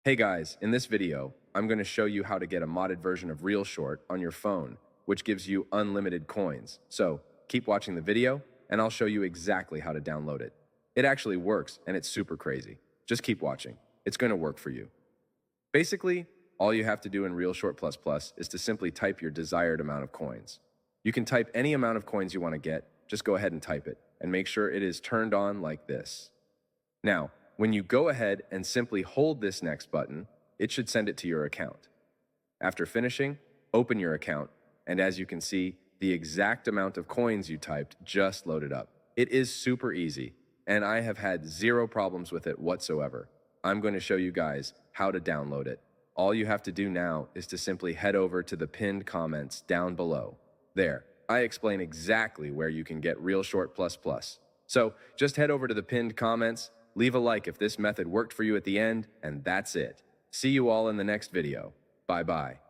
Hey guys, in this video, I'm going to show you how to get a modded version of ReelShort on your phone, which gives you unlimited coins. So keep watching the video, and I'll show you exactly how to download it. It actually works, and it's super crazy. Just keep watching. It's going to work for you. Basically, all you have to do in ReelShort++ is to simply type your desired amount of coins. You can type any amount of coins you want to get, just go ahead and type it, and make sure it is turned on like this. Now, when you go ahead and simply hold this next button, it should send it to your account. After finishing, open your account, and as you can see, the exact amount of coins you typed just loaded up. It is super easy, and I have had zero problems with it whatsoever. I'm going to show you guys how to download it. All you have to do now is to simply head over to the pinned comments down below. There, I explain exactly where you can get ReelShort++. So just head over to the pinned comments, leave a like if this method worked for you at the end, and that's it. See you all in the next video. Bye-bye.